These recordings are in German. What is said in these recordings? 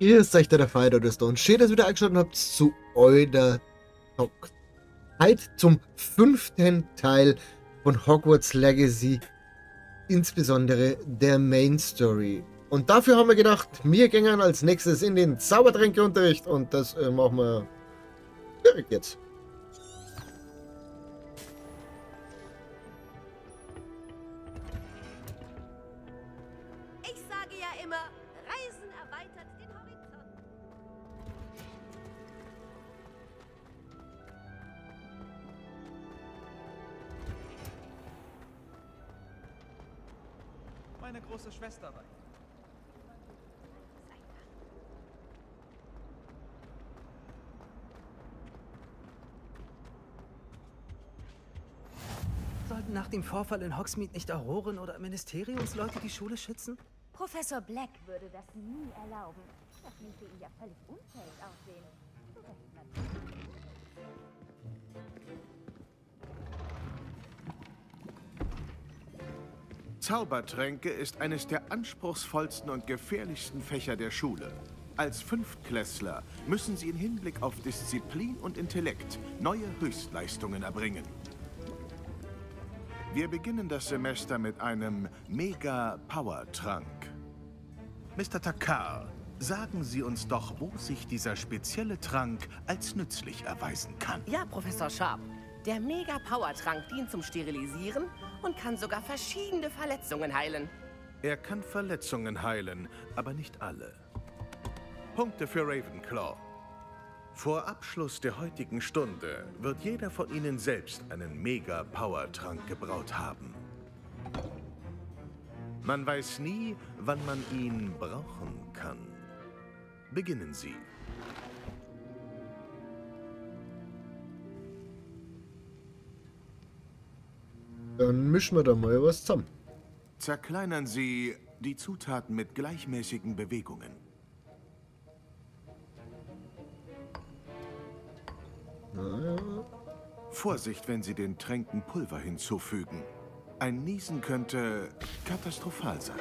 Ihr seid der Fighter oder Stone. Schön, dass ihr wieder eingeschaltet habt zu eurer Talk. Zeit zum 5. Teil von Hogwarts Legacy, insbesondere der Main Story. Und dafür haben wir gedacht, wir gehen als nächstes in den Zaubertränkeunterricht und das machen wir direkt jetzt. Ich sage ja immer, Reisen erweitert den Horizont. Meine große Schwester war. Sollten nach dem Vorfall in Hogsmeade nicht Auroren oder Ministeriumsleute die Schule schützen? Professor Black würde das nie erlauben. Das ließe ihn ja völlig unfähig aussehen. Zaubertränke ist eines der anspruchsvollsten und gefährlichsten Fächer der Schule. Als Fünftklässler müssen sie im Hinblick auf Disziplin und Intellekt neue Höchstleistungen erbringen. Wir beginnen das Semester mit einem Mega-Power-Trank. Mr. Takar, sagen Sie uns doch, wo sich dieser spezielle Trank als nützlich erweisen kann. Ja, Professor Sharp. Der Mega-Power-Trank dient zum Sterilisieren und kann sogar verschiedene Verletzungen heilen. Er kann Verletzungen heilen, aber nicht alle. Punkte für Ravenclaw. Vor Abschluss der heutigen Stunde wird jeder von Ihnen selbst einen Mega-Power-Trank gebraut haben. Man weiß nie, wann man ihn brauchen kann. Beginnen Sie. Dann mischen wir da mal was zusammen. Zerkleinern Sie die Zutaten mit gleichmäßigen Bewegungen. Vorsicht, wenn Sie den Tränken Pulver hinzufügen. Ein Niesen könnte katastrophal sein.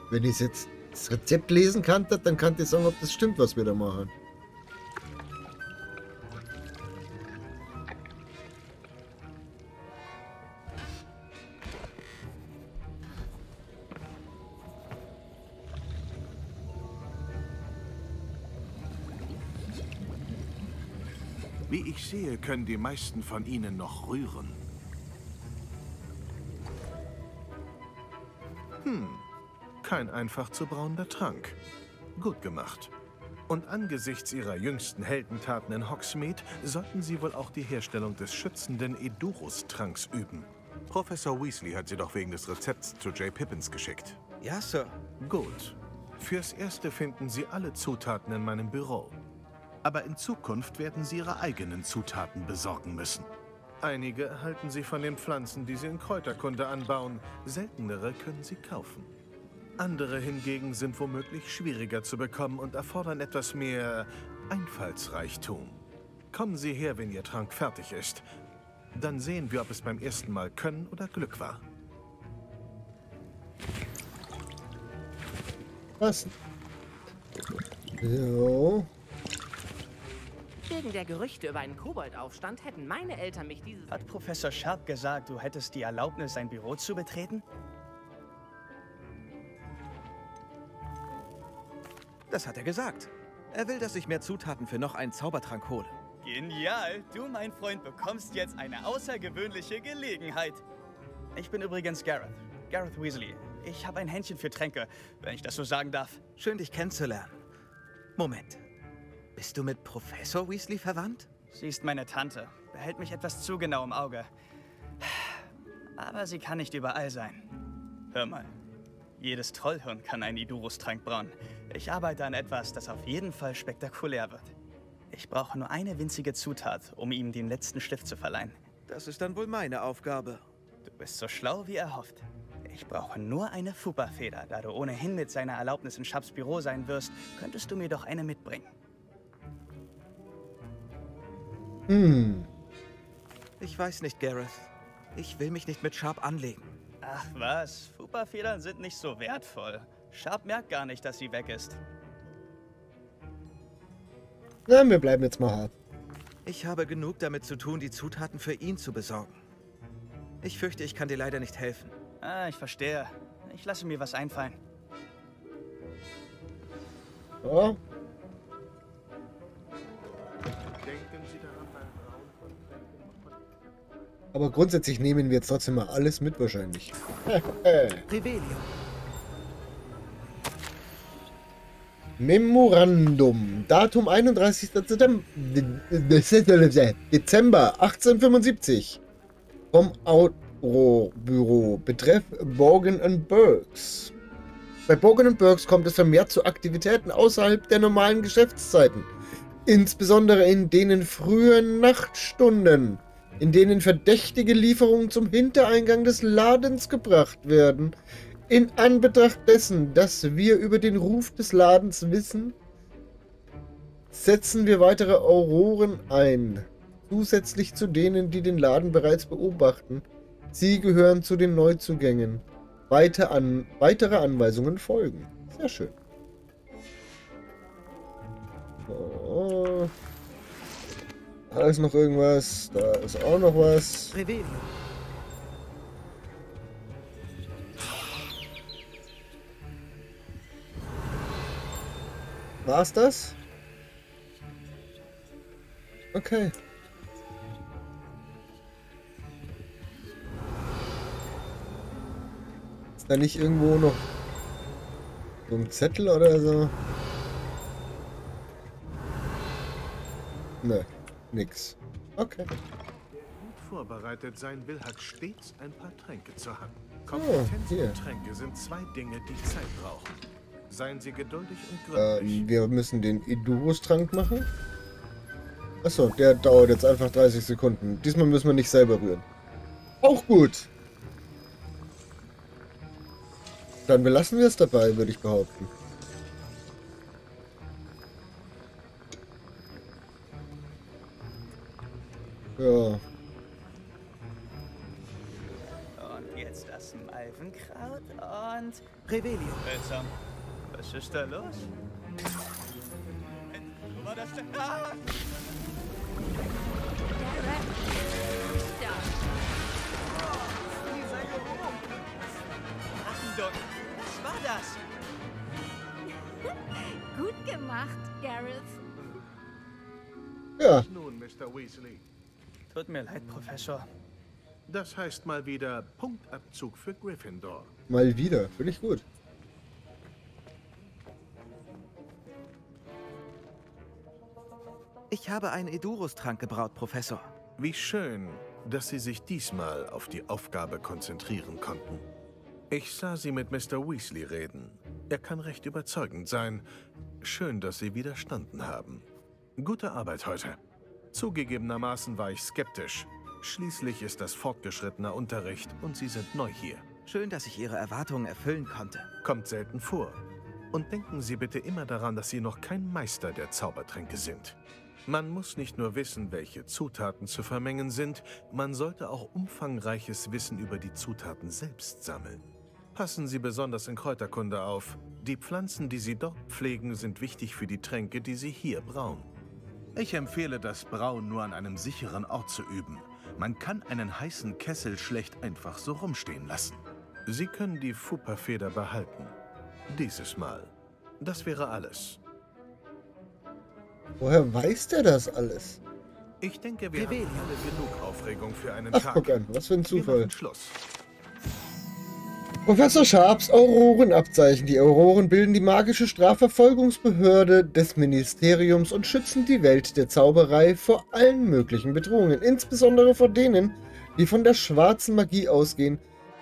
Wenn ich jetzt das Rezept lesen kann, dann kann ich sagen, ob das stimmt, was wir da machen. Wie ich sehe, können die meisten von Ihnen noch rühren. Kein einfach zu brauender Trank. Gut gemacht. Und angesichts Ihrer jüngsten Heldentaten in Hogsmeade sollten Sie wohl auch die Herstellung des schützenden Edurus-Tranks üben. Professor Weasley hat Sie doch wegen des Rezepts zu J. Pippins geschickt. Ja, Sir. Gut. Fürs Erste finden Sie alle Zutaten in meinem Büro. Aber in Zukunft werden Sie Ihre eigenen Zutaten besorgen müssen. Einige erhalten Sie von den Pflanzen, die Sie in Kräuterkunde anbauen. Seltenere können Sie kaufen. Andere hingegen sind womöglich schwieriger zu bekommen und erfordern etwas mehr Einfallsreichtum. Kommen Sie her, wenn Ihr Trank fertig ist. Dann sehen wir, ob es beim ersten Mal Können oder Glück war. Was? So. Wegen der Gerüchte über einen Koboldaufstand hätten meine Eltern mich dieses... Hat Professor Sharp gesagt, du hättest die Erlaubnis, sein Büro zu betreten? Das hat er gesagt. Er will, dass ich mehr Zutaten für noch einen Zaubertrank hole. Genial! Du, mein Freund, bekommst jetzt eine außergewöhnliche Gelegenheit. Ich bin übrigens Gareth. Gareth Weasley. Ich habe ein Händchen für Tränke, wenn ich das so sagen darf. Schön, dich kennenzulernen. Moment. Bist du mit Professor Weasley verwandt? Sie ist meine Tante. Behält mich etwas zu genau im Auge. Aber sie kann nicht überall sein. Hör mal. Jedes Trollhirn kann einen Idurus-Trank brauen. Ich arbeite an etwas, das auf jeden Fall spektakulär wird. Ich brauche nur eine winzige Zutat, um ihm den letzten Stift zu verleihen. Das ist dann wohl meine Aufgabe. Du bist so schlau, wie erhofft. Ich brauche nur eine Fupa-Feder. Da du ohnehin mit seiner Erlaubnis in Sharps Büro sein wirst, könntest du mir doch eine mitbringen. Ich weiß nicht, Gareth. Ich will mich nicht mit Sharp anlegen. Ach was, Fupa-Federn sind nicht so wertvoll. Sharp merkt gar nicht, dass sie weg ist. Na, wir bleiben jetzt mal hart. Ich habe genug damit zu tun, die Zutaten für ihn zu besorgen. Ich fürchte, ich kann dir leider nicht helfen. Ah, ich verstehe. Ich lasse mir was einfallen. Ja. Denken Sie daran, beim Brauen von Aber grundsätzlich nehmen wir jetzt trotzdem mal alles mit wahrscheinlich. Revelio. Memorandum. Datum 31. Dezember 1875. Vom Outro-Büro. Betreff Borgen & Burkes. Bei Borgen & Burkes kommt es vermehrt zu Aktivitäten außerhalb der normalen Geschäftszeiten. Insbesondere in denen frühen Nachtstunden, in denen verdächtige Lieferungen zum Hintereingang des Ladens gebracht werden. In Anbetracht dessen, dass wir über den Ruf des Ladens wissen, setzen wir weitere Auroren ein. Zusätzlich zu denen, die den Laden bereits beobachten. Sie gehören zu den Neuzugängen. Weitere Anweisungen folgen. Sehr schön. So. Da ist noch irgendwas. Da ist auch noch was. Revelio. War's das? Okay. Ist da nicht irgendwo noch so ein Zettel oder so? Ne, nix. Okay. Gut vorbereitet sein will, hat stets ein paar Tränke zur Hand. Oh, Kompetenz hier. und Tränke sind zwei Dinge, die Zeit brauchen. Seien Sie geduldig und gründlich. Wir müssen den Idurus-Trank machen. Achso, der dauert jetzt einfach 30 Sekunden. Diesmal müssen wir nicht selber rühren. Auch gut. Dann belassen wir es dabei, würde ich behaupten. Ja. Und jetzt das Malvenkraut und... Revelio. Seltsam. Was ist da los? Wo war das denn? Ah! Achtung! Was war das? Gut gemacht, Gareth. Ja, Nun, Mr. Weasley. Tut mir leid, Professor. Das heißt mal wieder Punktabzug für Gryffindor. mal wieder. Finde ich gut. Ich habe einen Edurus-Trank gebraut, Professor. Wie schön, dass Sie sich diesmal auf die Aufgabe konzentrieren konnten. Ich sah Sie mit Mr. Weasley reden. Er kann recht überzeugend sein. Schön, dass Sie widerstanden haben. Gute Arbeit heute. Zugegebenermaßen war ich skeptisch. Schließlich ist das fortgeschrittener Unterricht und Sie sind neu hier. Schön, dass ich Ihre Erwartungen erfüllen konnte. Kommt selten vor. Und denken Sie bitte immer daran, dass Sie noch kein Meister der Zaubertränke sind. Man muss nicht nur wissen, welche Zutaten zu vermengen sind, man sollte auch umfangreiches Wissen über die Zutaten selbst sammeln. Passen Sie besonders in Kräuterkunde auf. Die Pflanzen, die Sie dort pflegen, sind wichtig für die Tränke, die Sie hier brauen. Ich empfehle das Brauen nur an einem sicheren Ort zu üben. Man kann einen heißen Kessel schlecht einfach so rumstehen lassen. Sie können die Fupa-Feder behalten. Dieses Mal. Das wäre alles. Woher weiß der das alles? Ich denke, wir haben alle genug Aufregung für einen Ach, Tag. guck an, was für ein Wir Zufall. machen Schluss. Professor Sharps Aurorenabzeichen. Die Auroren bilden die magische Strafverfolgungsbehörde des Ministeriums und schützen die Welt der Zauberei vor allen möglichen Bedrohungen, insbesondere vor denen, die von der schwarzen Magie ausgehen.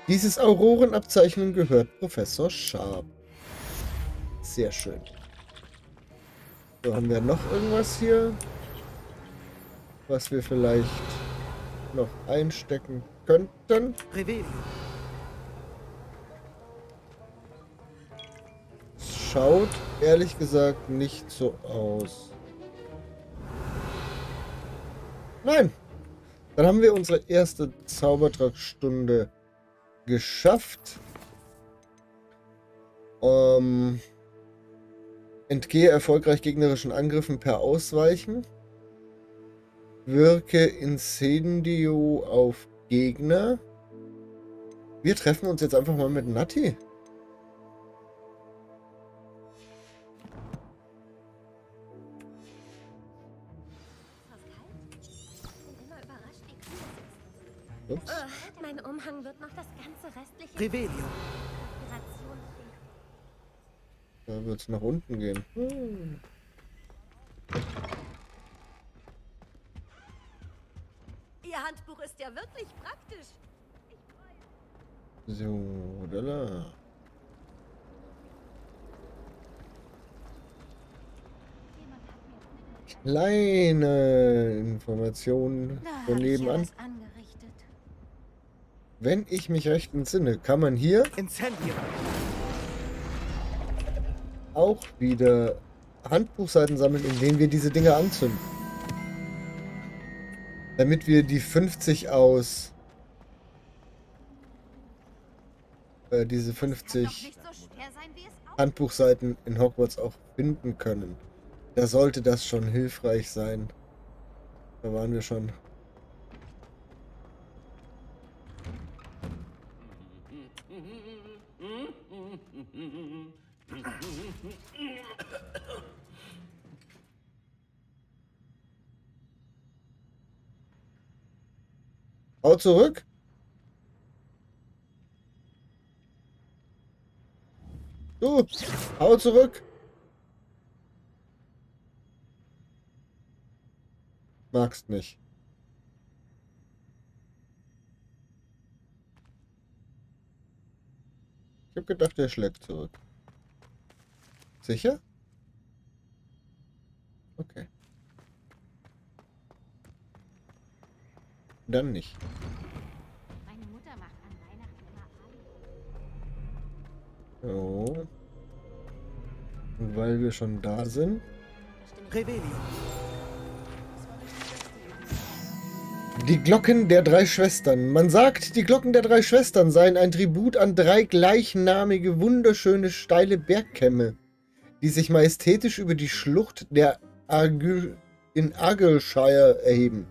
Dieses Aurorenabzeichen gehört Professor Sharp. Sehr schön. So, haben wir noch irgendwas hier, was wir vielleicht noch einstecken könnten? Revelio. Schaut ehrlich gesagt nicht so aus. Nein! Dann haben wir unsere erste Zaubertragstunde geschafft. Entgehe erfolgreich gegnerischen Angriffen per Ausweichen. Wirke Incendio auf Gegner. Wir treffen uns jetzt einfach mal mit Natti. Ups. Mein Umhang wird noch das ganze restliche Revelio. Operation stinken. Da wird es nach unten gehen. Ihr Handbuch ist ja wirklich praktisch. So, da. Kleine Informationen Da von hab ich ja nebenan. was angerichtet. Wenn ich mich recht entsinne, kann man hier Incendio. auch wieder Handbuchseiten sammeln, in denen wir diese Dinge anzünden. Damit wir die 50 aus... diese 50 Nicht so schwer sein, wie es aussieht. Handbuchseiten in Hogwarts auch finden können. Da sollte das schon hilfreich sein. Da waren wir schon. Hau zurück. Du, hau zurück. Magst nicht. Ich hab gedacht, er schlägt zurück. Sicher? Okay. Dann nicht. Meine Mutter macht an Weihnachten immer Ei. So. Und weil wir schon da sind. Revelio. Die Glocken der drei Schwestern. Man sagt, die Glocken der drei Schwestern seien ein Tribut an drei gleichnamige, wunderschöne, steile Bergkämme, die sich majestätisch über die Schlucht der in Argyllshire erheben.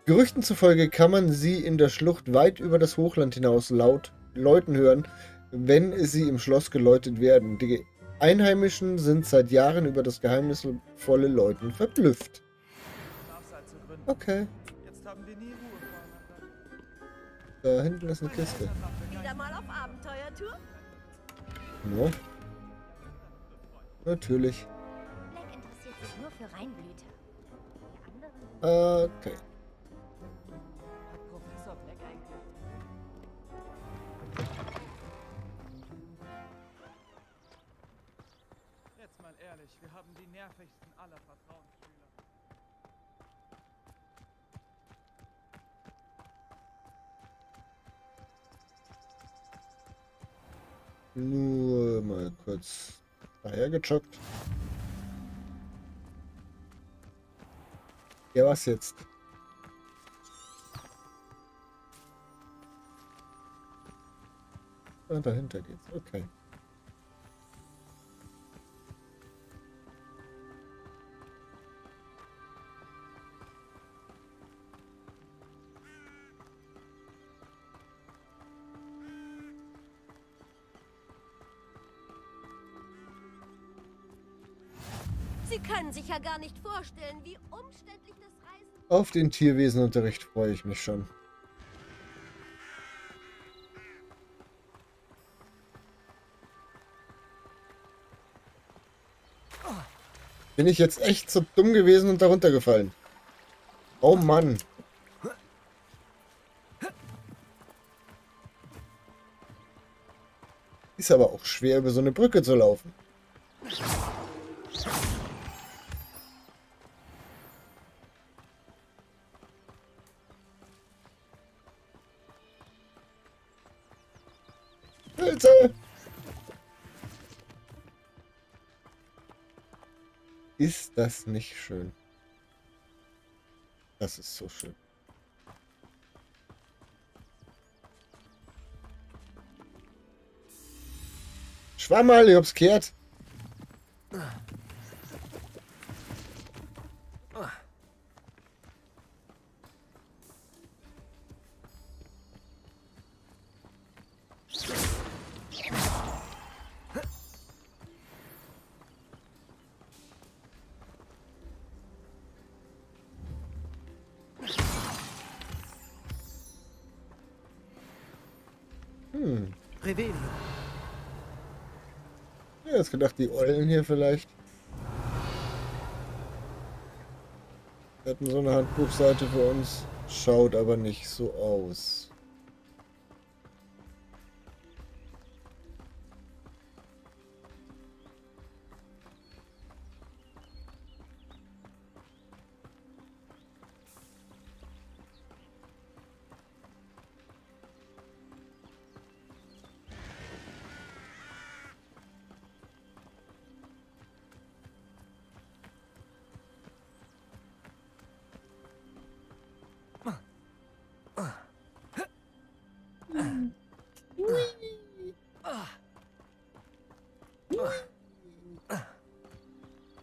Gerüchten zufolge kann man sie in der Schlucht weit über das Hochland hinaus laut läuten hören, wenn sie im Schloss geläutet werden. Die Einheimischen sind seit Jahren über das geheimnisvolle Läuten verblüfft. Okay. Jetzt haben wir nie Ruhe voreinander. Da hinten ist eine Kiste. Wieder mal auf Abenteuertour? Ja. Natürlich. Black interessiert sich nur für Reinblüter. Die anderen Okay. Hat Professor Black eigentlich... Jetzt mal ehrlich, wir haben die nervigsten aller Vertrauensschüler. Nur mal kurz daher gejoggt. Ja, was jetzt? Ah, dahinter geht's. Okay. Sie können sich ja gar nicht vorstellen, wie umständlich das Reisen... Auf den Tierwesenunterricht freue ich mich schon. Bin ich jetzt echt so dumm gewesen und darunter gefallen? Oh Mann. Ist aber auch schwer, über so eine Brücke zu laufen. Pilze! Ist das nicht schön? Das ist so schön. Schwammerl, ich hab's gehört. Revelio. Ja, jetzt gedacht, die Eulen hier vielleicht. Hätten so eine Handbuchseite für uns. Schaut aber nicht so aus.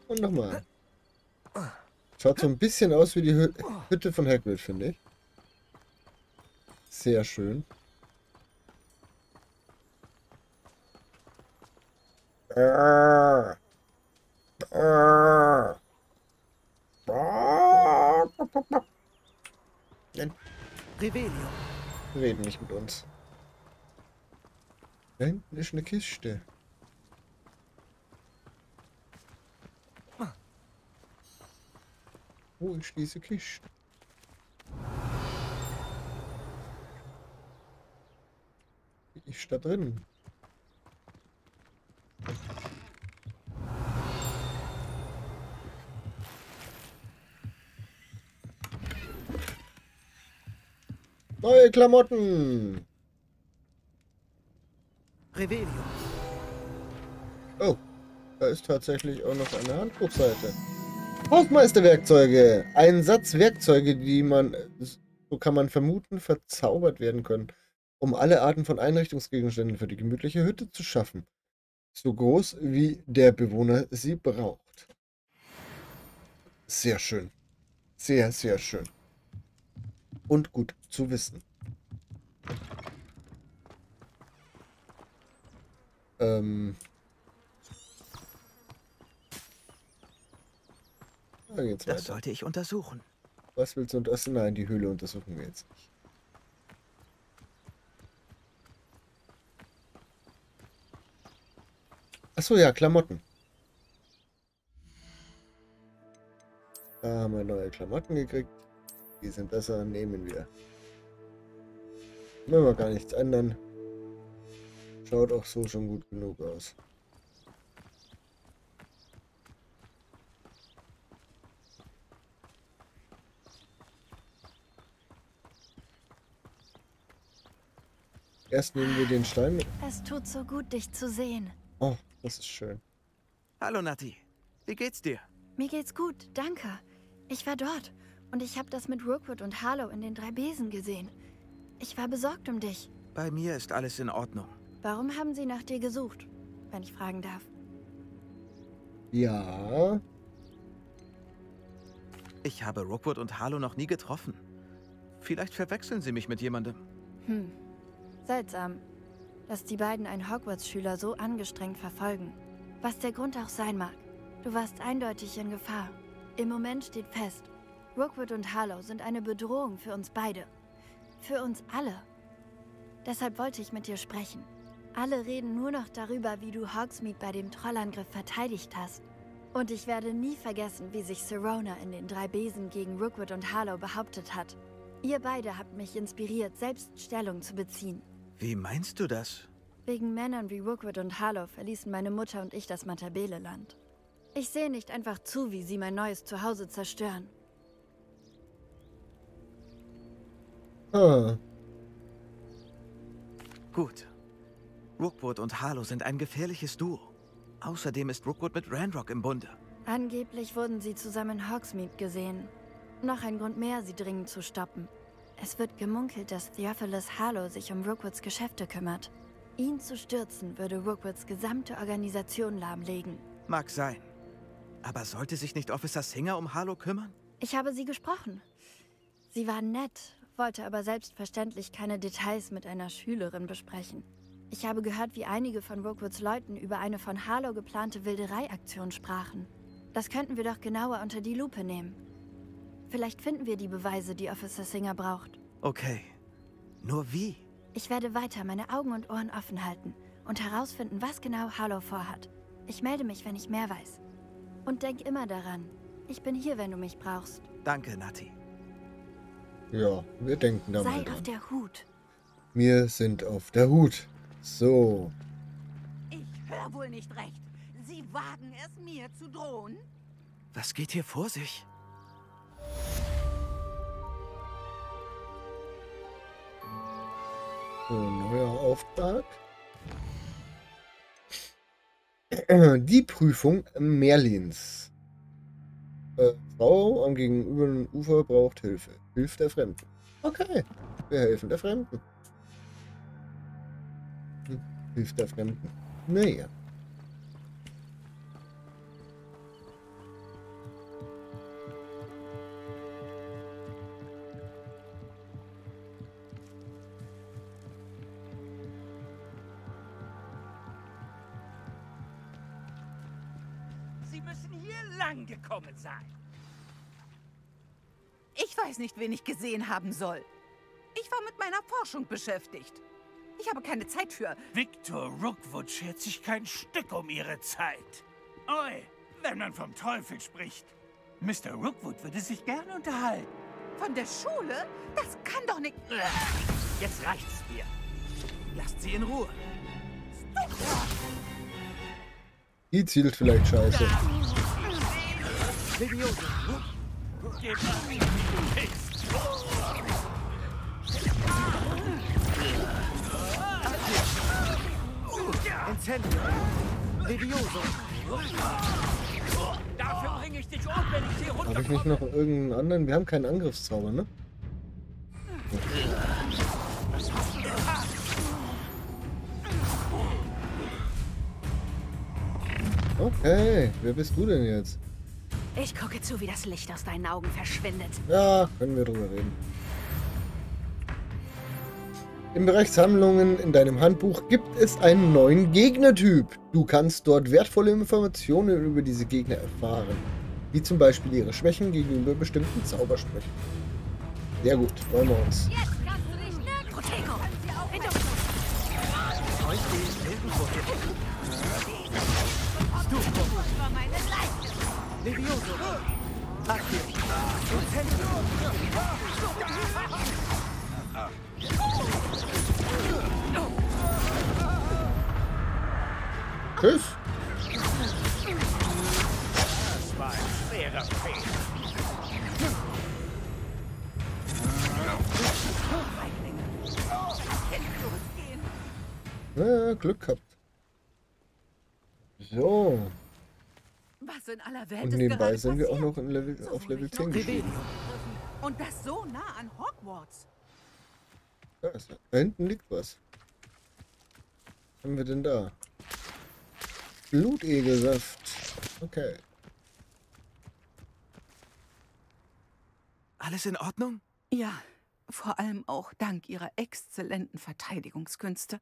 Und nochmal. Schaut so ein bisschen aus wie die Hütte von Hagrid, finde ich. Sehr schön. Nein, Revelio. reden nicht mit uns. Da hinten ist eine Kiste. Wo ist diese Kiste? Die ist da drin. Neue Klamotten! Revelio. Oh, da ist tatsächlich auch noch eine Handbuchseite. Hausmeisterwerkzeuge. Ein Satz Werkzeuge, die man, so kann man vermuten, verzaubert werden können, um alle Arten von Einrichtungsgegenständen für die gemütliche Hütte zu schaffen. So groß wie der Bewohner sie braucht. Sehr schön. Sehr, sehr schön. Und gut zu wissen. Da geht's Das weiter. sollte ich untersuchen. Was willst du untersuchen? Nein, die Höhle untersuchen wir jetzt nicht. Achso, ja, Klamotten. Da haben wir neue Klamotten gekriegt. Die sind besser, nehmen wir. Wenn wir gar nichts ändern. Schaut auch so schon gut genug aus. Erst nehmen wir den Stein. Es tut so gut, dich zu sehen. Oh, das ist schön. Hallo Nati, wie geht's dir? Mir geht's gut, danke. Ich war dort und ich habe das mit Rookwood und Harlow in den 3 Besen gesehen. Ich war besorgt um dich. Bei mir ist alles in Ordnung. Warum haben sie nach dir gesucht, wenn ich fragen darf? Ja. Ich habe Rookwood und Harlow noch nie getroffen. Vielleicht verwechseln sie mich mit jemandem. Seltsam, dass die beiden einen Hogwarts-Schüler so angestrengt verfolgen. Was der Grund auch sein mag, du warst eindeutig in Gefahr. Im Moment steht fest, Rookwood und Harlow sind eine Bedrohung für uns beide. Für uns alle. Deshalb wollte ich mit dir sprechen. Alle reden nur noch darüber, wie du Hogsmeade bei dem Trollangriff verteidigt hast. Und ich werde nie vergessen, wie sich Sirona in den 3 Besen gegen Rookwood und Harlow behauptet hat. Ihr beide habt mich inspiriert, selbst Stellung zu beziehen. Wie meinst du das? Wegen Männern wie Rookwood und Harlow verließen meine Mutter und ich das Matabele-Land. Ich sehe nicht einfach zu, wie sie mein neues Zuhause zerstören. Ah. Gut. Rookwood und Harlow sind ein gefährliches Duo. Außerdem ist Rookwood mit Ranrock im Bunde. Angeblich wurden sie zusammen in Hogsmeade gesehen. Noch ein Grund mehr, sie dringend zu stoppen. Es wird gemunkelt, dass Theophilus Harlow sich um Rookwoods Geschäfte kümmert. Ihn zu stürzen, würde Rookwoods gesamte Organisation lahmlegen. Mag sein. Aber sollte sich nicht Officer Singer um Harlow kümmern? Ich habe sie gesprochen. Sie war nett, wollte aber selbstverständlich keine Details mit einer Schülerin besprechen. Ich habe gehört, wie einige von Rookwoods Leuten über eine von Harlow geplante Wildereiaktion sprachen. Das könnten wir doch genauer unter die Lupe nehmen. Vielleicht finden wir die Beweise, die Officer Singer braucht. Okay. Nur wie? Ich werde weiter meine Augen und Ohren offen halten und herausfinden, was genau Harlow vorhat. Ich melde mich, wenn ich mehr weiß. Und denk immer daran, ich bin hier, wenn du mich brauchst. Danke, Nati. Ja, wir denken da mal Sei dran. auf der Hut. Wir sind auf der Hut. So. Ich höre wohl nicht recht. Sie wagen es, mir zu drohen? Was geht hier vor sich? So, neuer Auftrag. Die Prüfung Merlins. Frau am gegenüberliegenden Ufer braucht Hilfe. Hilf der Fremden. Okay, wir helfen der Fremden. Hilf der Fremden. Naja. Sie müssen hier lang gekommen sein. Ich weiß nicht, wen ich gesehen haben soll. Ich war mit meiner Forschung beschäftigt. Ich habe keine Zeit für... Victor Rookwood schert sich kein Stück um Ihre Zeit. Oi, wenn man vom Teufel spricht. Mr. Rookwood würde sich gerne unterhalten. Von der Schule? Das kann doch nicht... Jetzt reicht's mir. Lasst sie in Ruhe. Die zielt vielleicht scheiße. Gib mal Mist. Incendio. Levioso. Dafür bringe ich dich um, wenn ich sie Habe ich nicht noch irgendeinen anderen? Wir haben keinen Angriffszauber, ne? Okay, wer bist du denn jetzt? Ich gucke zu, wie das Licht aus deinen Augen verschwindet. Ja, können wir drüber reden. Im Bereich Sammlungen in deinem Handbuch gibt es einen neuen Gegnertyp. Du kannst dort wertvolle Informationen über diese Gegner erfahren. Wie zum Beispiel ihre Schwächen gegenüber bestimmten Zaubersprüchen. Sehr gut, freuen wir uns. Jetzt kannst du dich nirgends... Protego! Hinter uns! Das war meine Leiche! Levioso. Accio. Incendio. Tschüss. Das war ein schwerer Fehler. Ja, Glück gehabt. So. Was in aller Welt Und ist nebenbei gerade sind wir auch passiert? noch in So auf wurde Level ich 10 noch gestiegen. Und das so nah an Hogwarts. Da hinten liegt was. Was haben wir denn da? Blutegelsaft. Okay. Alles in Ordnung? Ja, vor allem auch dank ihrer exzellenten Verteidigungskünste.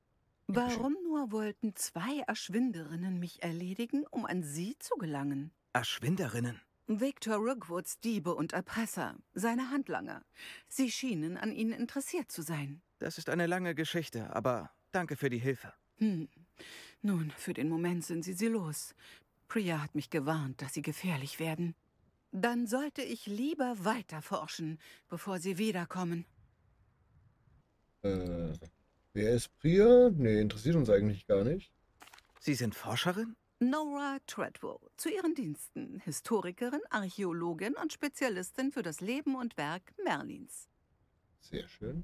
Warum nur wollten 2 Erschwinderinnen mich erledigen, um an sie zu gelangen? Erschwinderinnen. Victor Rookwoods Diebe und Erpresser, seine Handlanger. Sie schienen an ihnen interessiert zu sein. Das ist eine lange Geschichte, aber danke für die Hilfe. Nun, für den Moment sind sie los. Priya hat mich gewarnt, dass sie gefährlich werden. Dann sollte ich lieber weiter forschen, bevor sie wiederkommen. Wer ist Priya? Nee, interessiert uns eigentlich gar nicht. Sie sind Forscherin? Nora Treadwell, zu ihren Diensten, Historikerin, Archäologin und Spezialistin für das Leben und Werk Merlins. Sehr schön.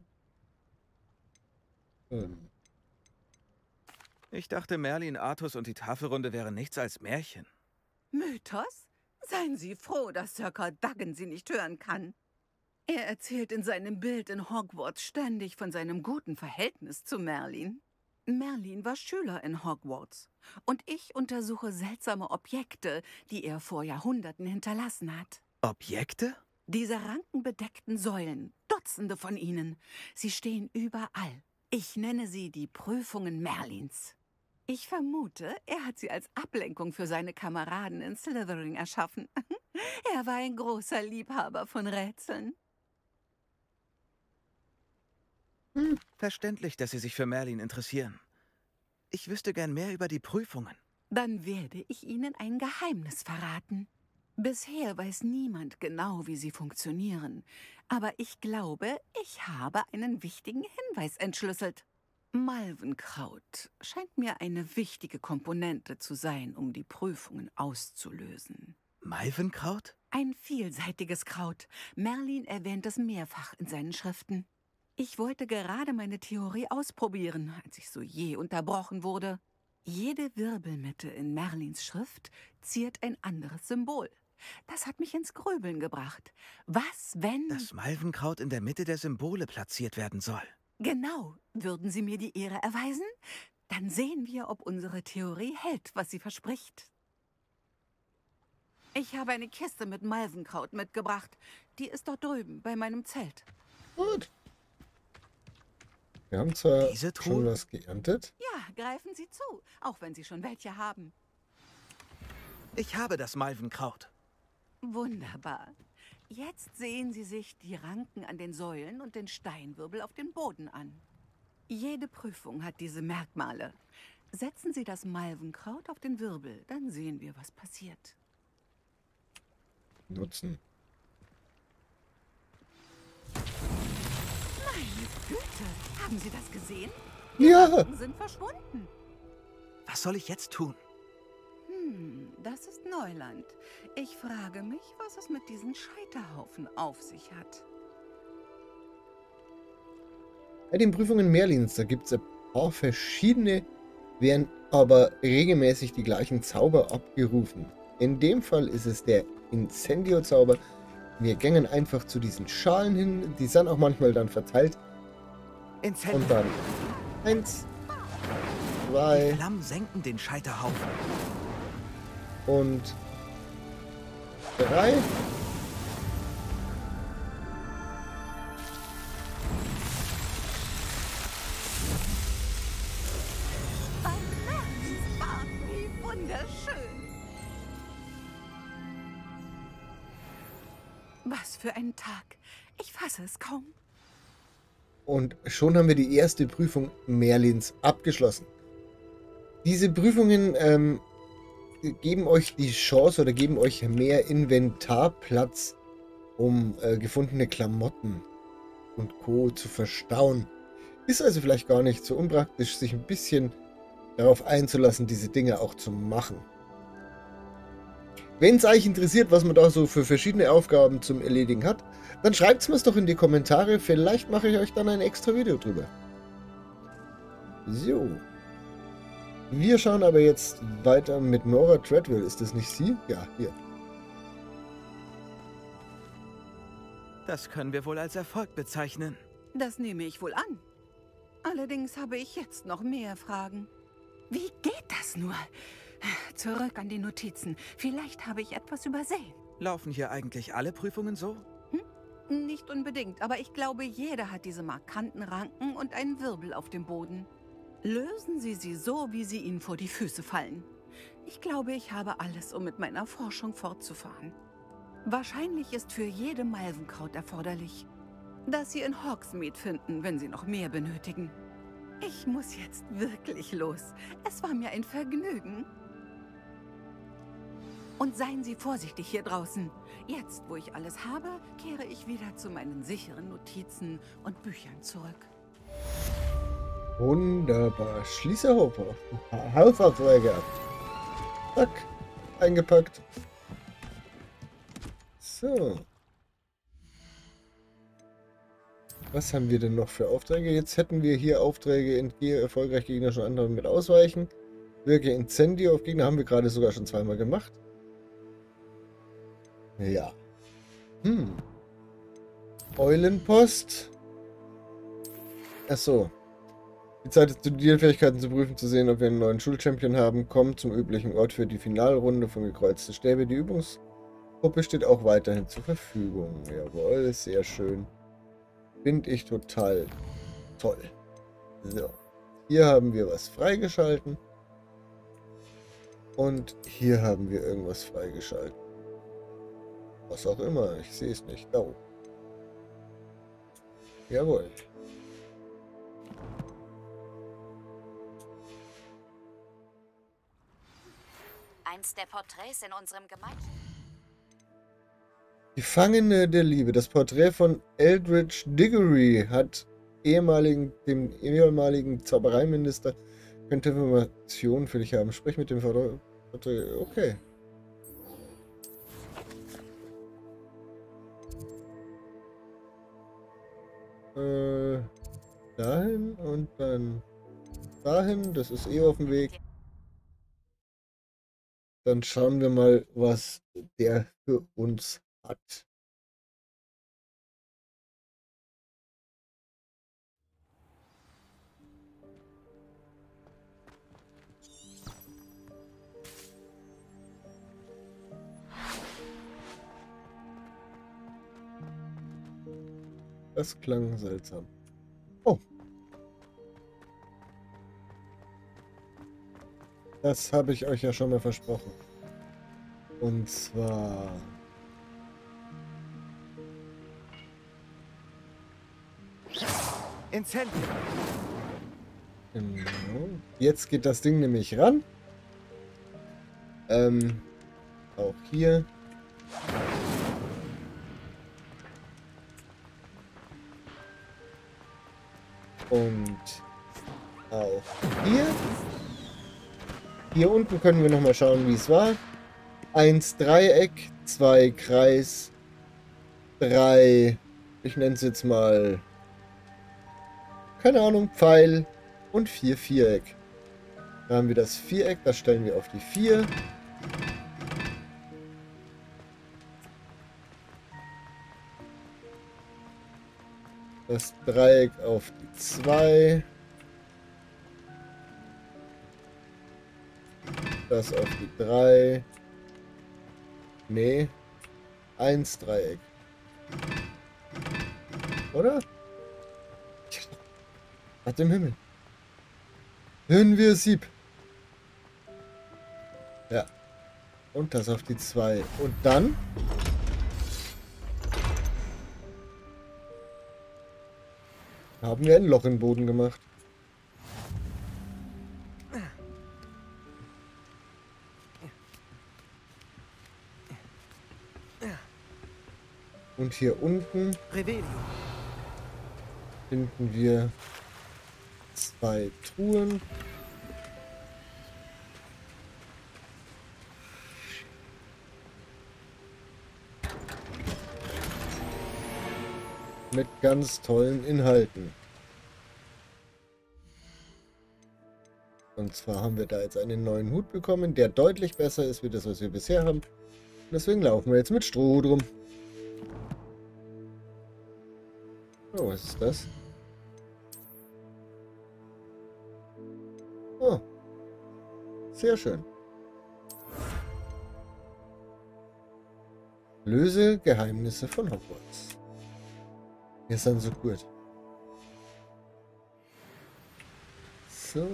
Ich dachte, Merlin, Artus und die Tafelrunde wären nichts als Märchen. Mythos? Seien Sie froh, dass Sir Cadogan Sie nicht hören kann. Er erzählt in seinem Bild in Hogwarts ständig von seinem guten Verhältnis zu Merlin. Merlin war Schüler in Hogwarts und ich untersuche seltsame Objekte, die er vor Jahrhunderten hinterlassen hat. Objekte? Diese rankenbedeckten Säulen, Dutzende von ihnen, sie stehen überall. Ich nenne sie die Prüfungen Merlins. Ich vermute, er hat sie als Ablenkung für seine Kameraden in Slytherin erschaffen. Er war ein großer Liebhaber von Rätseln. Verständlich, dass Sie sich für Merlin interessieren. Ich wüsste gern mehr über die Prüfungen. Dann werde ich Ihnen ein Geheimnis verraten. Bisher weiß niemand genau, wie sie funktionieren. Aber ich glaube, ich habe einen wichtigen Hinweis entschlüsselt. Malvenkraut scheint mir eine wichtige Komponente zu sein, um die Prüfungen auszulösen. Malvenkraut? Ein vielseitiges Kraut. Merlin erwähnt es mehrfach in seinen Schriften. Ich wollte gerade meine Theorie ausprobieren, als ich so jäh unterbrochen wurde. Jede Wirbelmitte in Merlins Schrift ziert ein anderes Symbol. Das hat mich ins Grübeln gebracht. Was, wenn... Das Malvenkraut in der Mitte der Symbole platziert werden soll. Genau. Würden Sie mir die Ehre erweisen? Dann sehen wir, ob unsere Theorie hält, was sie verspricht. Ich habe eine Kiste mit Malvenkraut mitgebracht. Die ist dort drüben, bei meinem Zelt. Gut. Wir haben zwar schon was geerntet. Ja, greifen Sie zu, auch wenn Sie schon welche haben. Ich habe das Malvenkraut. Wunderbar. Jetzt sehen Sie sich die Ranken an den Säulen und den Steinwirbel auf dem Boden an. Jede Prüfung hat diese Merkmale. Setzen Sie das Malvenkraut auf den Wirbel, dann sehen wir, was passiert. Nutzen. Meine Güte, haben Sie das gesehen? Ja! Die Ranken sind verschwunden. Was soll ich jetzt tun? Das ist Neuland. Ich frage mich, was es mit diesen Scheiterhaufen auf sich hat. Bei den Prüfungen Merlins, da gibt es ein paar verschiedene, werden aber regelmäßig die gleichen Zauber abgerufen. In dem Fall ist es der Incendio-Zauber. Wir gängen einfach zu diesen Schalen hin, die sind auch manchmal dann verteilt. Incendio. Und dann 1, 2 Die Flammen senken den Scheiterhaufen. und 3. Wie wunderschön. Was für ein Tag. Ich fasse es kaum. Und schon haben wir die erste Prüfung Merlins abgeschlossen. Diese Prüfungen geben euch die Chance oder geben euch mehr Inventarplatz, um gefundene Klamotten und Co. zu verstauen. Ist also vielleicht gar nicht so unpraktisch, sich ein bisschen darauf einzulassen, diese Dinge auch zu machen. Wenn es euch interessiert, was man da so für verschiedene Aufgaben zum Erledigen hat, dann schreibt es mir doch in die Kommentare. Vielleicht mache ich euch dann ein extra Video drüber. So. Wir schauen aber jetzt weiter mit Nora Treadwell. Ist das nicht sie? Ja, hier. Das können wir wohl als Erfolg bezeichnen. Das nehme ich wohl an. Allerdings habe ich jetzt noch mehr Fragen. Wie geht das nur? Zurück an die Notizen. Vielleicht habe ich etwas übersehen. Laufen hier eigentlich alle Prüfungen so? Nicht unbedingt, aber ich glaube, jeder hat diese markanten Ranken und einen Wirbel auf dem Boden. Lösen Sie sie so, wie sie Ihnen vor die Füße fallen. Ich glaube, ich habe alles, um mit meiner Forschung fortzufahren. Wahrscheinlich ist für jede Malvenkraut erforderlich, das Sie in Hogsmeade finden, wenn Sie noch mehr benötigen. Ich muss jetzt wirklich los. Es war mir ein Vergnügen. Und seien Sie vorsichtig hier draußen. Jetzt, wo ich alles habe, kehre ich wieder zu meinen sicheren Notizen und Büchern zurück. Wunderbar. Schließe Hausaufträge ab. Zack. Eingepackt. So. Was haben wir denn noch für Aufträge? Jetzt hätten wir hier Aufträge, entgehe erfolgreich Gegner schon anderen mit ausweichen. Wirke Incendio auf Gegner, haben wir gerade sogar schon zweimal gemacht. Ja. Eulenpost. Achso. Die Zeit, Studierfähigkeiten zu prüfen, zu sehen, ob wir einen neuen Schulchampion haben, kommt zum üblichen Ort für die Finalrunde von gekreuzten Stäbe. Die Übungsgruppe steht auch weiterhin zur Verfügung. Jawohl, sehr schön. Finde ich total toll. So. Hier haben wir was freigeschalten. Und hier haben wir irgendwas freigeschalten. Was auch immer, ich sehe es nicht. Da oben. Jawohl. Eins der Porträts in unserem Gemeinschaft. Gefangene der Liebe. Das Porträt von Eldridge Diggory hat dem ehemaligen Zaubereiminister könnte Informationen für dich haben. Sprich mit dem Porträt. Okay. Dahin und dann dahin. Das ist eh auf dem Weg. Dann schauen wir mal, was der für uns hat. Das klang seltsam. Oh. Das habe ich euch ja schon mal versprochen. Und zwar... Incendio. Genau. Jetzt geht das Ding nämlich ran. Auch hier. Und auch hier. Hier unten können wir nochmal schauen, wie es war. 1 Dreieck, 2 Kreis, 3, ich nenne es jetzt mal, keine Ahnung, Pfeil und 4 Viereck. Da haben wir das Viereck, das stellen wir auf die 4. Das Dreieck auf die 2. Das auf die 3. Nee. 1 Dreieck. Oder? Gott im Himmel. Hören wir Sieb. Ja. Und das auf die 2. Und dann... haben wir ein Loch im Boden gemacht. Und hier unten finden wir 2 Truhen. Mit ganz tollen Inhalten. Und zwar haben wir da jetzt einen neuen Hut bekommen, der deutlich besser ist, wie das, was wir bisher haben. Deswegen laufen wir jetzt mit Stroh drum. Oh, was ist das? Oh. Sehr schön. Löse Geheimnisse von Hogwarts. Wir sind so gut. So.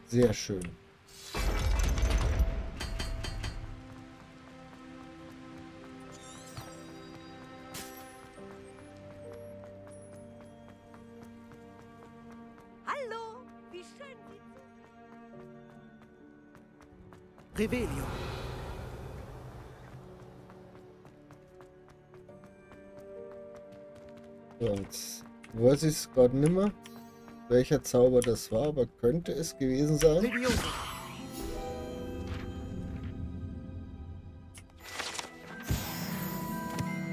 Sehr schön. Hallo, wie schön Sie Revelio. Sonst weiß ich es gerade nimmer, welcher Zauber das war, aber könnte es gewesen sein.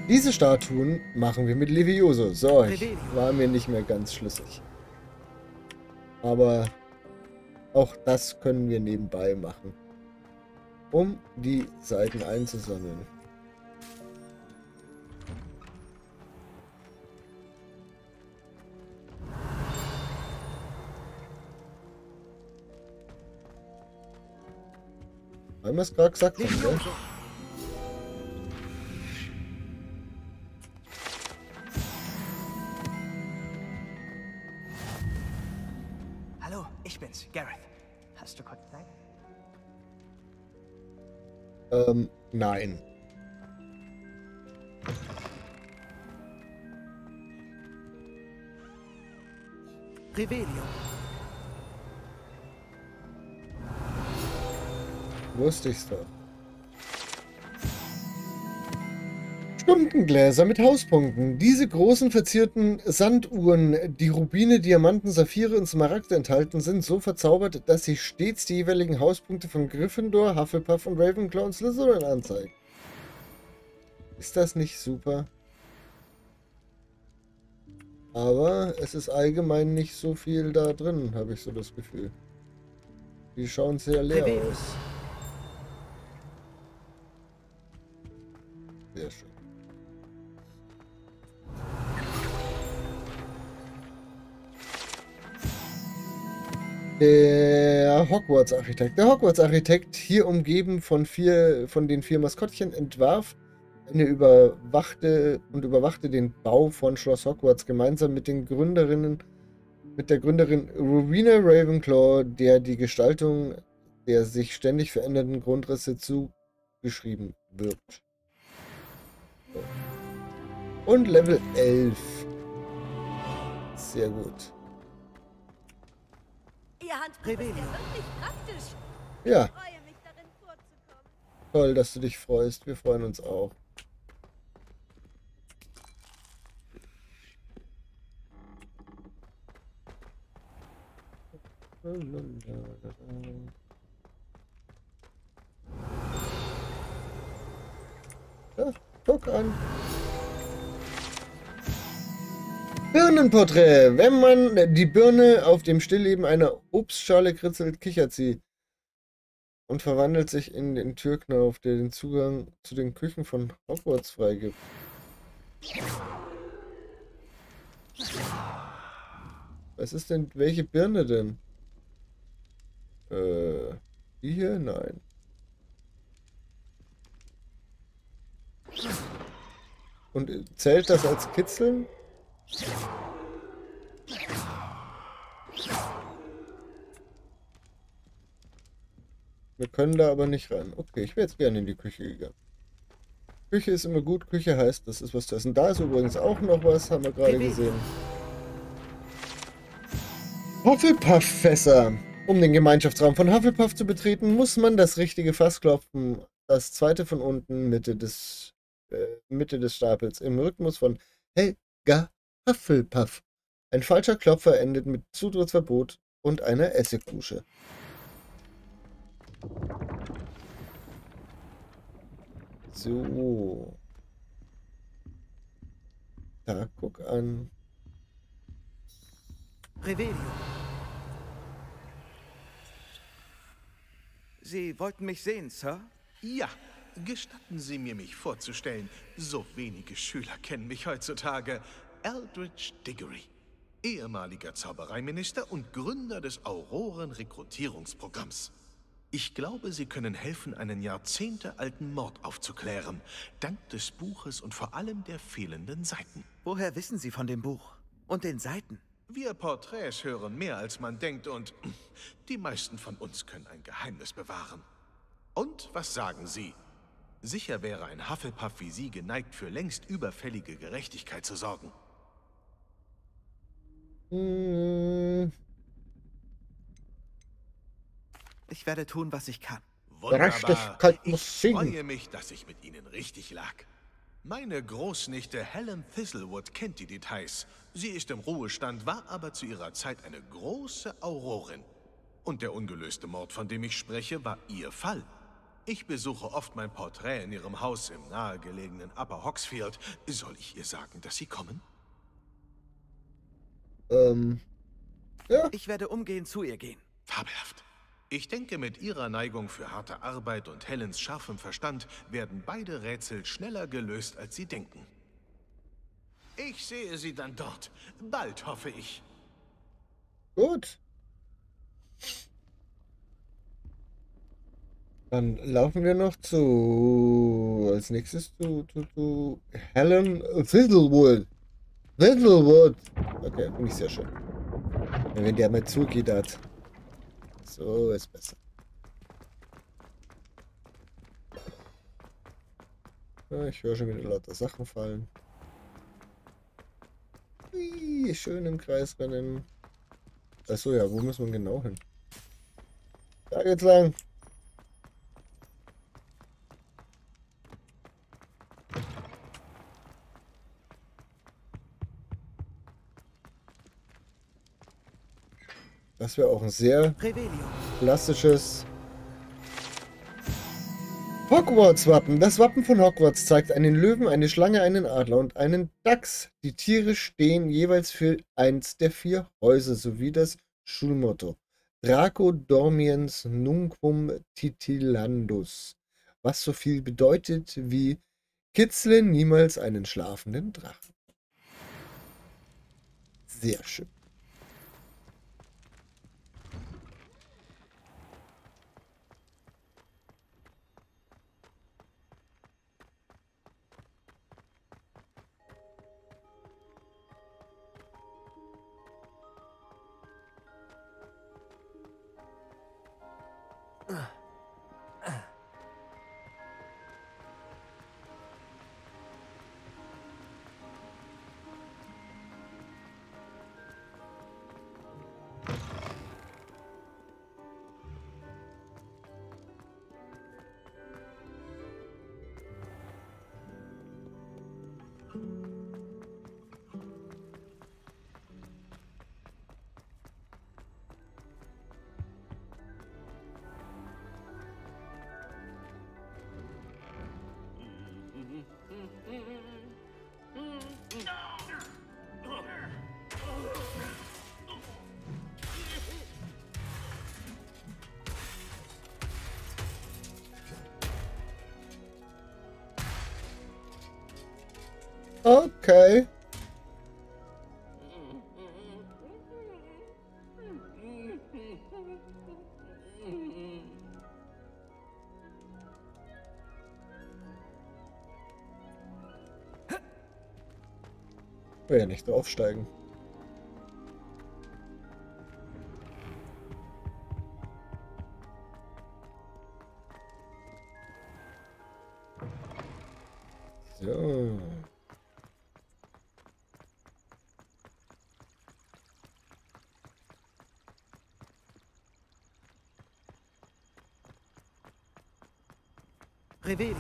Diese Statuen machen wir mit Levioso. So, ich war mir nicht mehr ganz schlüssig. Aber auch das können wir nebenbei machen, um die Seiten einzusammeln. Haben wir es gerade gesagt? Ne? Hallo, ich bin's, Gareth. Hast du kurz Zeit? Nein. Revelio. Wusste ich's doch. Stundengläser mit Hauspunkten. Diese großen verzierten Sanduhren, die Rubine, Diamanten, Saphire und Smaragde enthalten, sind so verzaubert, dass sie stets die jeweiligen Hauspunkte von Gryffindor, Hufflepuff und Ravenclaw und Slytherin anzeigen. Ist das nicht super? Aber es ist allgemein nicht so viel da drin, habe ich so das Gefühl. Die schauen sehr leer aus. Sehr schön. Der Hogwarts-Architekt. Der Hogwarts-Architekt, hier umgeben von den vier Maskottchen, entwarf überwachte den Bau von Schloss Hogwarts gemeinsam mit der Gründerin Rowena Ravenclaw, der die Gestaltung der sich ständig verändernden Grundrisse zugeschrieben wird. So. Und Level 11. Sehr gut. Ihr Handbuch ist ja wirklich praktisch. Ja. Ich freue mich, darin vorzukommen. Toll, dass du dich freust. Wir freuen uns auch. Ja, guck an. Birnenporträt. Wenn man die Birne auf dem Stillleben einer Obstschale kritzelt, kichert sie und verwandelt sich in den Türknauf, der den Zugang zu den Küchen von Hogwarts freigibt. Was ist denn, welche Birne denn? Die hier? Nein. Und zählt das als Kitzeln? Wir können da aber nicht rein. Okay, ich wäre jetzt gerne in die Küche gegangen. Küche ist immer gut. Küche heißt, das ist was zu essen. Da ist übrigens auch noch was, haben wir gerade gesehen. Hufflepuff-Fässer. Um den Gemeinschaftsraum von Hufflepuff zu betreten, muss man das richtige Fass klopfen. Das zweite von unten, Mitte des Stapels. Im Rhythmus von Helga Hufflepuff. Ein falscher Klopfer endet mit Zutrittsverbot und einer Essiggusche. So. Da, guck an. Revelio. Sie wollten mich sehen, Sir? Ja, gestatten Sie mir, mich vorzustellen. So wenige Schüler kennen mich heutzutage. Eldridge Diggory, ehemaliger Zaubereiminister und Gründer des Auroren-Rekrutierungsprogramms. Ich glaube, Sie können helfen, einen jahrzehntealten Mord aufzuklären, dank des Buches und vor allem der fehlenden Seiten. Woher wissen Sie von dem Buch? Und den Seiten? Wir Porträts hören mehr, als man denkt, und die meisten von uns können ein Geheimnis bewahren. Und was sagen Sie? Sicher wäre ein Hufflepuff wie Sie geneigt, für längst überfällige Gerechtigkeit zu sorgen. Ich werde tun, was ich kann. Wunderbar. Ich freue mich, dass ich mit Ihnen richtig lag. Meine Großnichte Helen Thistlewood kennt die Details. Sie ist im Ruhestand, war aber zu ihrer Zeit eine große Aurorin. Und der ungelöste Mord, von dem ich spreche, war ihr Fall. Ich besuche oft mein Porträt in ihrem Haus im nahegelegenen Upper Hogsfield. Soll ich ihr sagen, dass Sie kommen? Ja. Ich werde umgehend zu ihr gehen. Fabelhaft. Ich denke, mit Ihrer Neigung für harte Arbeit und Helens scharfem Verstand werden beide Rätsel schneller gelöst, als Sie denken. Ich sehe Sie dann dort. Bald, hoffe ich. Gut. Dann laufen wir noch als nächstes zu Helen Fiddlewood. Fiddlewood. Okay, finde ich sehr schön. Wenn der mal zugeht hat. So ist besser. Ja, ich höre schon wieder lauter Sachen fallen. Ui, schön im Kreis rennen. Achso, ja, wo müssen wir genau hin? Da geht's lang. Das wäre auch ein sehr klassisches Hogwarts-Wappen. Das Wappen von Hogwarts zeigt einen Löwen, eine Schlange, einen Adler und einen Dachs. Die Tiere stehen jeweils für eins der 4 Häuser sowie das Schulmotto Draco Dormiens Nunquam Titilandus, was so viel bedeutet wie Kitzle niemals einen schlafenden Drachen. Sehr schön. Okay. Will ja nicht aufsteigen. So. Revelio.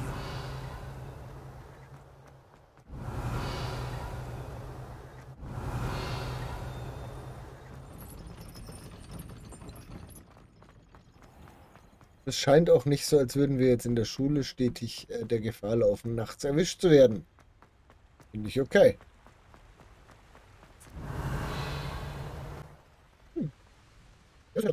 Es scheint auch nicht so, als würden wir jetzt in der Schule stetig der Gefahr laufen, nachts erwischt zu werden. Finde ich okay. Das ist ja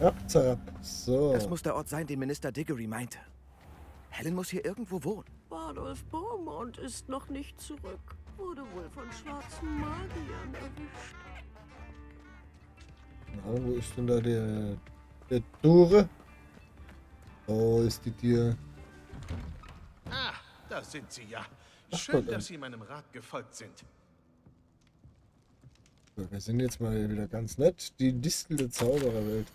Zerab, zerab. So. Das muss der Ort sein, den Minister Diggory meinte. Helen muss hier irgendwo wohnen. Badolf Beaumont ist noch nicht zurück. Wurde wohl von schwarzen Magiern erwischt. Na, wo ist denn da der Dore? Oh, ist die Tür. Ah, da sind Sie ja. Ach, Schön, Gott, dass Sie meinem Rat gefolgt sind. So, wir sind jetzt mal wieder ganz nett. Die Distel der Zaubererwelt.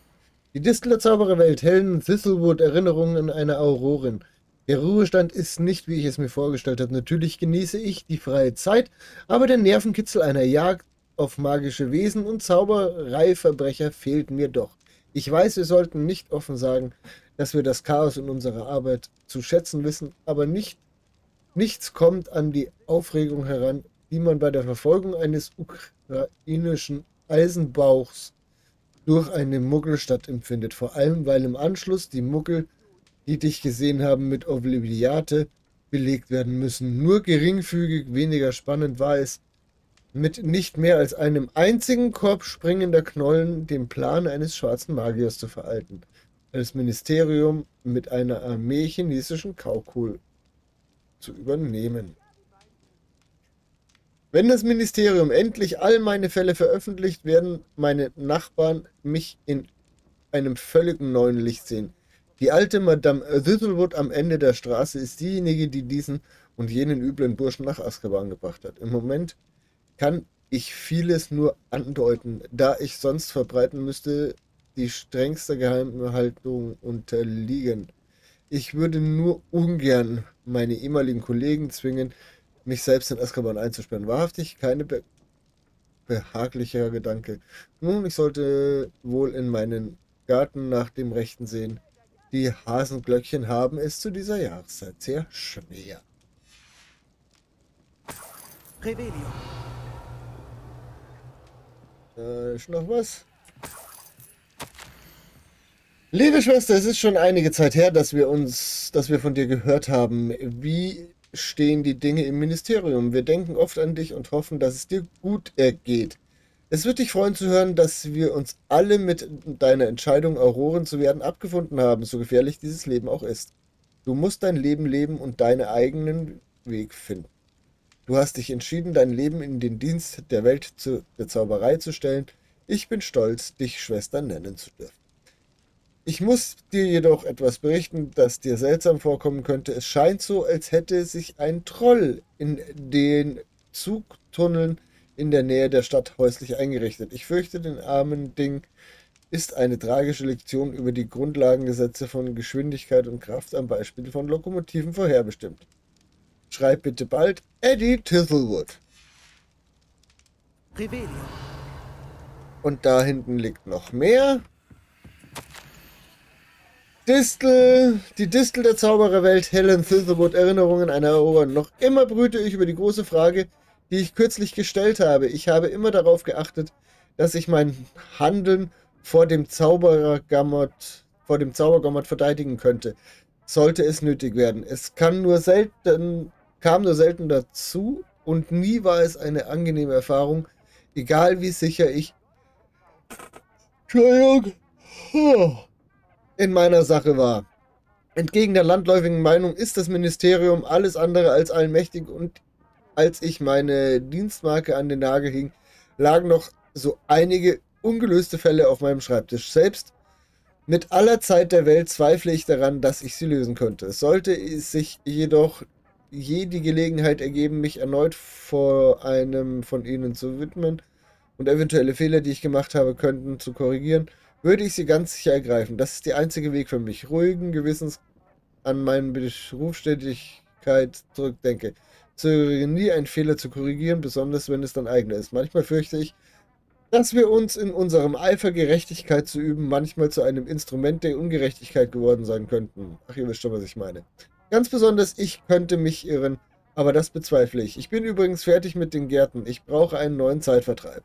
Die Distel der Zaubererwelt. Helen Thistlewood, Erinnerungen an eine Aurorin. Der Ruhestand ist nicht, wie ich es mir vorgestellt habe. Natürlich genieße ich die freie Zeit, aber der Nervenkitzel einer Jagd auf magische Wesen und Zaubereiverbrecher fehlt mir doch. Ich weiß, wir sollten nicht offen sagen, dass wir das Chaos in unserer Arbeit zu schätzen wissen, aber nichts kommt an die Aufregung heran, die man bei der Verfolgung eines ukrainischen Eisenbauchs durch eine Muggelstadt empfindet. Vor allem, weil im Anschluss die Muggel, die dich gesehen haben, mit Obliviate belegt werden müssen. Nur geringfügig weniger spannend war es, mit nicht mehr als einem einzigen Korb springender Knollen den Plan eines schwarzen Magiers zu veralten. Das Ministerium mit einer Armee chinesischen Kaukohl zu übernehmen. Wenn das Ministerium endlich all meine Fälle veröffentlicht, werden meine Nachbarn mich in einem völligen neuen Licht sehen. Die alte Madame Thistlewood am Ende der Straße ist diejenige, die diesen und jenen üblen Burschen nach Azkaban gebracht hat. Im Moment kann ich vieles nur andeuten, da ich sonst verbreiten müsste, die strengste Geheimhaltung unterliegen. Ich würde nur ungern meine ehemaligen Kollegen zwingen, mich selbst in Azkaban einzusperren. Wahrhaftig keine behaglicher Gedanke. Nun, ich sollte wohl in meinen Garten nach dem Rechten sehen. Die Hasenglöckchen haben es zu dieser Jahreszeit sehr schwer. Revelio. Ist noch was? Liebe Schwester, es ist schon einige Zeit her, dass wir von dir gehört haben. Wie stehen die Dinge im Ministerium? Wir denken oft an dich und hoffen, dass es dir gut ergeht. Es wird dich freuen zu hören, dass wir uns alle mit deiner Entscheidung, Auroren zu werden, abgefunden haben, so gefährlich dieses Leben auch ist. Du musst dein Leben leben und deinen eigenen Weg finden. Du hast dich entschieden, dein Leben in den Dienst der Welt der Zauberei zu stellen. Ich bin stolz, dich Schwester nennen zu dürfen. Ich muss dir jedoch etwas berichten, das dir seltsam vorkommen könnte. Es scheint so, als hätte sich ein Troll in den Zugtunneln in der Nähe der Stadt häuslich eingerichtet. Ich fürchte, den armen Ding ist eine tragische Lektion über die Grundlagengesetze von Geschwindigkeit und Kraft am Beispiel von Lokomotiven vorherbestimmt. Schreib bitte bald, Eddie Thistlewood. Revelio. Und da hinten liegt noch mehr. Distel, die Distel der Zaubererwelt, Helen Thistlewood, Erinnerungen einer Eroberin. Noch immer brüte ich über die große Frage, die ich kürzlich gestellt habe. Ich habe immer darauf geachtet, dass ich mein Handeln vor dem Zaubergamot verteidigen könnte, sollte es nötig werden. Es kam nur selten dazu und nie war es eine angenehme Erfahrung, egal wie sicher ich in meiner Sache war. Entgegen der landläufigen Meinung ist das Ministerium alles andere als allmächtig und als ich meine Dienstmarke an den Nagel hing, lagen noch so einige ungelöste Fälle auf meinem Schreibtisch. Selbst mit aller Zeit der Welt zweifle ich daran, dass ich sie lösen könnte. Es sollte sich jedoch je die Gelegenheit ergeben, mich erneut vor einem von ihnen zu widmen und eventuelle Fehler, die ich gemacht habe, könnten zu korrigieren, würde ich sie ganz sicher ergreifen. Das ist der einzige Weg für mich. Ruhigen Gewissens an meine Berufstätigkeit zurückdenke. Zögere nie, einen Fehler zu korrigieren, besonders wenn es dann eigener ist. Manchmal fürchte ich, dass wir uns in unserem Eifer, Gerechtigkeit zu üben, manchmal zu einem Instrument der Ungerechtigkeit geworden sein könnten. Ach, ihr wisst schon, was ich meine. Ganz besonders ich könnte mich irren, aber das bezweifle ich. Ich bin übrigens fertig mit den Gärten. Ich brauche einen neuen Zeitvertreib.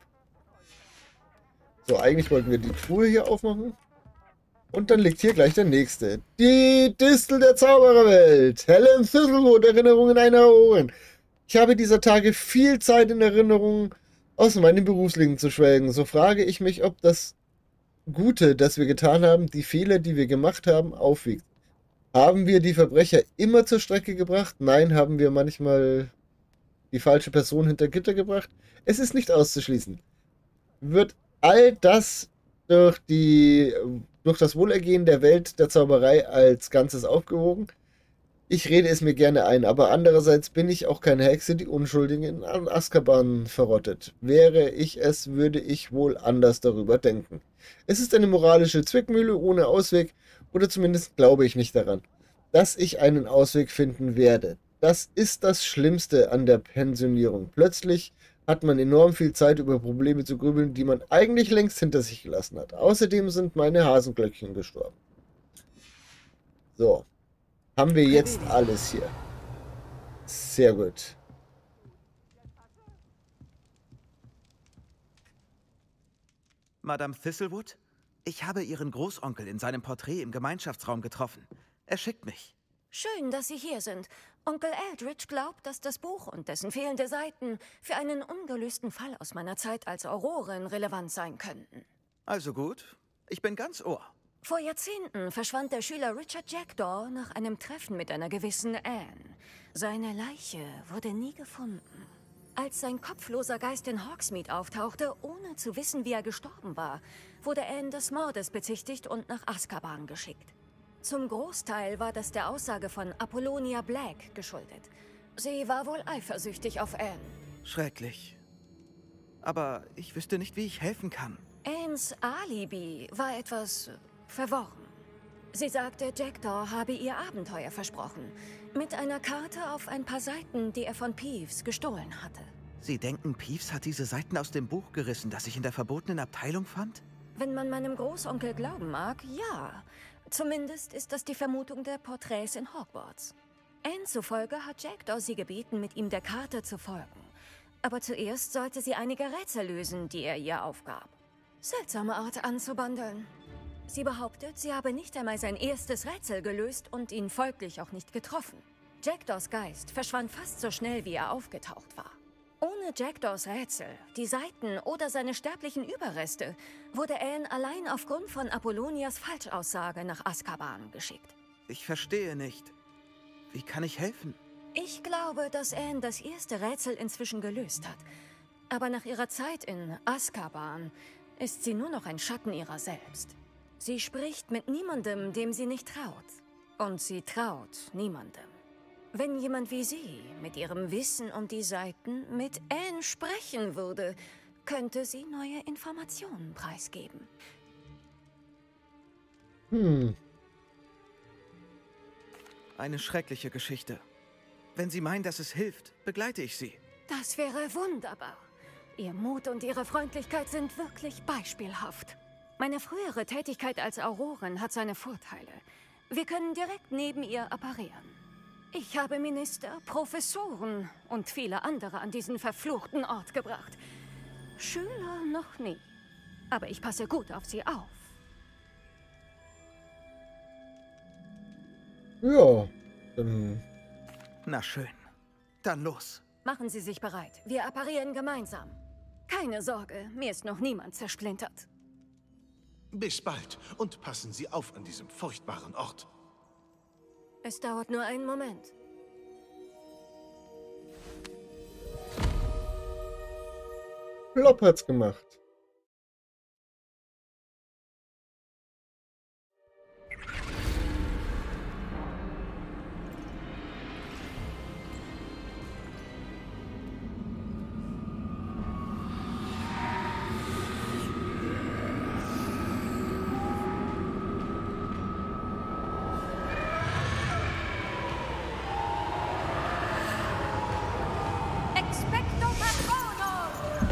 So, eigentlich wollten wir die Truhe hier aufmachen. Und dann liegt hier gleich der nächste. Die Distel der Zaubererwelt. Helen Thistlewood, Erinnerungen einer Aurorin. Ich habe dieser Tage viel Zeit in Erinnerungen aus meinem Berufsleben zu schwelgen. So frage ich mich, ob das Gute, das wir getan haben, die Fehler, die wir gemacht haben, aufwiegt. Haben wir die Verbrecher immer zur Strecke gebracht? Nein, haben wir manchmal die falsche Person hinter Gitter gebracht? Es ist nicht auszuschließen. Wird all das durch das Wohlergehen der Welt der Zauberei als Ganzes aufgewogen? Ich rede es mir gerne ein, aber andererseits bin ich auch keine Hexe, die Unschuldigen in Azkaban verrottet. Wäre ich es, würde ich wohl anders darüber denken. Es ist eine moralische Zwickmühle ohne Ausweg, oder zumindest glaube ich nicht daran, dass ich einen Ausweg finden werde. Das ist das Schlimmste an der Pensionierung. Plötzlich hat man enorm viel Zeit, über Probleme zu grübeln, die man eigentlich längst hinter sich gelassen hat. Außerdem sind meine Hasenglöckchen gestorben. So. Haben wir jetzt alles hier. Sehr gut. Madame Thistlewood, ich habe Ihren Großonkel in seinem Porträt im Gemeinschaftsraum getroffen. Er schickt mich. Schön, dass Sie hier sind. Onkel Eldridge glaubt, dass das Buch und dessen fehlende Seiten für einen ungelösten Fall aus meiner Zeit als Aurorin relevant sein könnten. Also gut, ich bin ganz Ohr. Vor Jahrzehnten verschwand der Schüler Richard Jackdaw nach einem Treffen mit einer gewissen Anne. Seine Leiche wurde nie gefunden. Als sein kopfloser Geist in Hogsmeade auftauchte, ohne zu wissen, wie er gestorben war, wurde Anne des Mordes bezichtigt und nach Azkaban geschickt. Zum Großteil war das der Aussage von Apollonia Black geschuldet. Sie war wohl eifersüchtig auf Anne. Schrecklich. Aber ich wüsste nicht, wie ich helfen kann. Annes Alibi war etwas verworren. Sie sagte, Jackdaw habe ihr Abenteuer versprochen. Mit einer Karte auf ein paar Seiten, die er von Peeves gestohlen hatte. Sie denken, Peeves hat diese Seiten aus dem Buch gerissen, das ich in der verbotenen Abteilung fand? Wenn man meinem Großonkel glauben mag, ja. Zumindest ist das die Vermutung der Porträts in Hogwarts. Anne zufolge hat Jackdaw sie gebeten, mit ihm der Karte zu folgen. Aber zuerst sollte sie einige Rätsel lösen, die er ihr aufgab. Seltsame Art anzubandeln. Sie behauptet, sie habe nicht einmal sein erstes Rätsel gelöst und ihn folglich auch nicht getroffen. Jackdaws Geist verschwand fast so schnell, wie er aufgetaucht war. Ohne Jackdaws Rätsel, die Seiten oder seine sterblichen Überreste wurde Anne allein aufgrund von Apollonias Falschaussage nach Azkaban geschickt. Ich verstehe nicht. Wie kann ich helfen? Ich glaube, dass Anne das erste Rätsel inzwischen gelöst hat. Aber nach ihrer Zeit in Azkaban ist sie nur noch ein Schatten ihrer selbst. Sie spricht mit niemandem, dem sie nicht traut. Und sie traut niemandem. Wenn jemand wie sie mit ihrem Wissen um die Seiten mit Anne sprechen würde, könnte sie neue Informationen preisgeben. Eine schreckliche Geschichte. Wenn Sie meinen, dass es hilft, begleite ich Sie. Das wäre wunderbar. Ihr Mut und Ihre Freundlichkeit sind wirklich beispielhaft. Meine frühere Tätigkeit als Aurorin hat seine Vorteile. Wir können direkt neben ihr apparieren. Ich habe Minister, Professoren und viele andere an diesen verfluchten Ort gebracht. Schüler noch nie. Aber ich passe gut auf sie auf. Ja, Na schön. Dann los. Machen Sie sich bereit. Wir apparieren gemeinsam. Keine Sorge, mir ist noch niemand zersplintert. Bis bald und passen Sie auf an diesem furchtbaren Ort. Es dauert nur einen Moment. Plopp hat's gemacht. Expecto Patronum!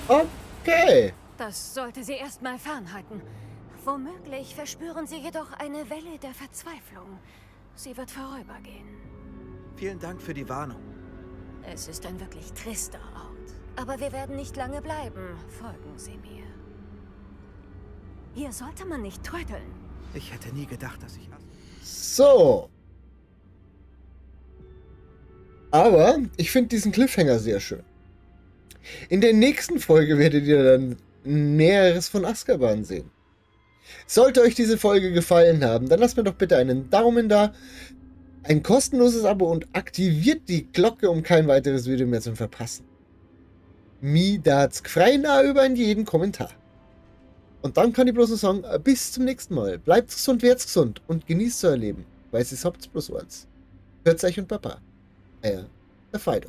Okay. Das sollte sie erstmal fernhalten. Womöglich verspüren sie jedoch eine Welle der Verzweiflung. Sie wird vorübergehen. Vielen Dank für die Warnung. Es ist ein wirklich trister Ort. Aber wir werden nicht lange bleiben. Folgen Sie mir. Hier sollte man nicht trödeln. Ich hätte nie gedacht, dass ich... So. Aber ich finde diesen Cliffhanger sehr schön. In der nächsten Folge werdet ihr dann Näheres von Azkaban sehen. Sollte euch diese Folge gefallen haben, dann lasst mir doch bitte einen Daumen da, ein kostenloses Abo und aktiviert die Glocke, um kein weiteres Video mehr zu verpassen. Mi dat's frei nah über in jeden Kommentar. Und dann kann ich bloß noch sagen, bis zum nächsten Mal. Bleibt gesund, werdet gesund und genießt euer Leben, weil es habt's bloß eins. Hört euch und Papa. Der Fido.